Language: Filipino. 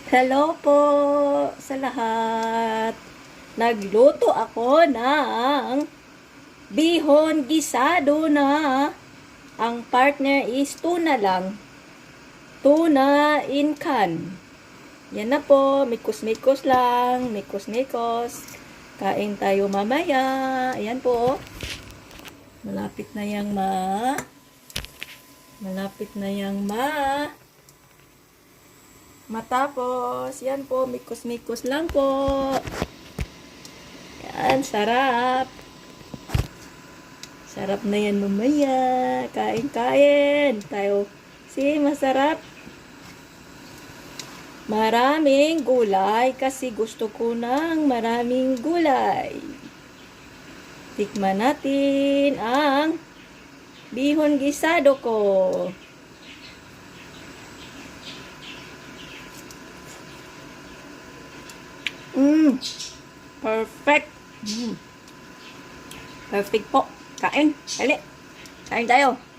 Hello po sa lahat. Nagluto ako ng bihon gisado na ang partner is tuna lang. Tuna in can. Yan na po, mikos-mikos lang, mikos-mikos. Kain tayo mamaya. Ayan po. Malapit na yang matapos. Yan po, mikos-mikos lang po. Yan, sarap. Sarap na yan mamaya. Kain-kain. Tayo. Si, masarap. Maraming gulay kasi gusto ko ng maraming gulay. Tikman natin ang bihon gisado ko. Perfect. Perfect po. Kain. Dali. Kain tayo.